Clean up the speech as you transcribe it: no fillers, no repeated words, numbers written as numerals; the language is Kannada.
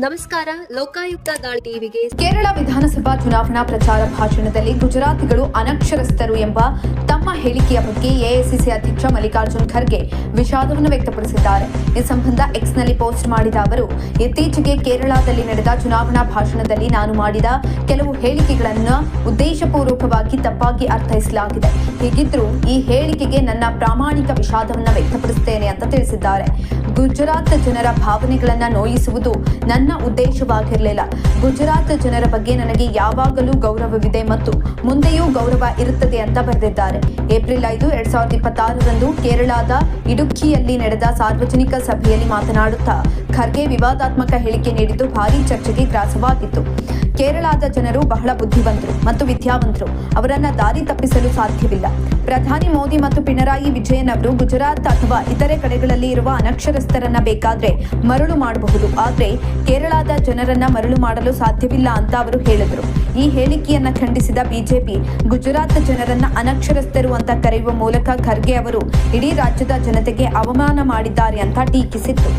ನಮಸ್ಕಾರ. ಲೋಕಾಯುಕ್ತ ದಾಳಿ ಟಿವಿಗೆ ಕೇರಳ ವಿಧಾನಸಭಾ ಚುನಾವಣಾ ಪ್ರಚಾರ ಭಾಷಣದಲ್ಲಿ ಗುಜರಾತಿಗಳು ಅನಕ್ಷರಸ್ಥರು ಎಂಬ ತಮ್ಮ ಹೇಳಿಕೆಯ ಬಗ್ಗೆ ಎಐಸಿಸಿ ಅಧ್ಯಕ್ಷ ಮಲ್ಲಿಕಾರ್ಜುನ್ ಖರ್ಗೆ ವಿಷಾದವನ್ನು ವ್ಯಕ್ತಪಡಿಸಿದ್ದಾರೆ. ಈ ಸಂಬಂಧ ಎಕ್ಸ್ನಲ್ಲಿ ಪೋಸ್ಟ್ ಮಾಡಿದ ಅವರು, ಇತ್ತೀಚೆಗೆ ಕೇರಳದಲ್ಲಿ ನಡೆದ ಚುನಾವಣಾ ಭಾಷಣದಲ್ಲಿ ನಾನು ಮಾಡಿದ ಕೆಲವು ಹೇಳಿಕೆಗಳನ್ನು ಉದ್ದೇಶಪೂರ್ವಕವಾಗಿ ತಪ್ಪಾಗಿ ಅರ್ಥೈಸಲಾಗಿದೆ. ಹೀಗಿದ್ರೂ ಈ ಹೇಳಿಕೆಗೆ ನನ್ನ ಪ್ರಾಮಾಣಿಕ ವಿಷಾದವನ್ನು ವ್ಯಕ್ತಪಡಿಸುತ್ತೇನೆ ಅಂತ ತಿಳಿಸಿದ್ದಾರೆ. ಗುಜರಾತ್ ಜನರ ಭಾವನೆಗಳನ್ನು ನೋಯಿಸುವುದು ನನ್ನ ಉದ್ದೇಶವಾಗಿರಲಿಲ್ಲ. ಗುಜರಾತ್ ಜನರ ಬಗ್ಗೆ ನನಗೆ ಯಾವಾಗಲೂ ಗೌರವವಿದೆ ಮತ್ತು ಮುಂದೆಯೂ ಗೌರವ ಇರುತ್ತದೆ ಅಂತ ಬರೆದಿದ್ದಾರೆ. ಏಪ್ರಿಲ್ 5, 2026ರಂದು ಕೇರಳದ ಇಡುಕ್ಕಿಯಲ್ಲಿ ನಡೆದ ಸಾರ್ವಜನಿಕ ಸಭೆಯಲ್ಲಿ ಮಾತನಾಡುತ್ತಾ ಖರ್ಗೆ ವಿವಾದಾತ್ಮಕ ಹೇಳಿಕೆ ನೀಡಿದ್ದು ಭಾರೀ ಚರ್ಚೆಗೆ ಗ್ರಾಸವಾಗಿತ್ತು. ಕೇರಳದ ಜನರು ಬಹಳ ಬುದ್ಧಿವಂತರು ಮತ್ತು ವಿದ್ಯಾವಂತರು. ಅವರನ್ನ ದಾರಿ ತಪ್ಪಿಸಲು ಸಾಧ್ಯವಿಲ್ಲ. ಪ್ರಧಾನಿ ಮೋದಿ ಮತ್ತು ಪಿಣರಾಯಿ ವಿಜಯನ್ ಅವರು ಗುಜರಾತ್ ಅಥವಾ ಇತರೆ ಕಡೆಗಳಲ್ಲಿ ಇರುವ ಅನಕ್ಷರಸ್ಥರನ್ನ ಬೇಕಾದ್ರೆ ಮರಳು ಮಾಡಬಹುದು, ಆದ್ರೆ ಕೇರಳದ ಜನರನ್ನ ಮರಳು ಮಾಡಲು ಸಾಧ್ಯವಿಲ್ಲ ಅಂತ ಅವರು ಹೇಳಿದರು. ಈ ಹೇಳಿಕೆಯನ್ನ ಖಂಡಿಸಿದ ಬಿಜೆಪಿ ಗುಜರಾತ್ ಜನರನ್ನ ಅನಕ್ಷರಸ್ಥರು ಅಂತ ಕರೆಯುವ ಮೂಲಕ ಖರ್ಗೆ ಅವರು ಇಡೀ ರಾಜ್ಯದ ಜನತೆಗೆ ಅವಮಾನ ಮಾಡಿದ್ದಾರೆ ಅಂತ ಟೀಕಿಸಿತ್ತು.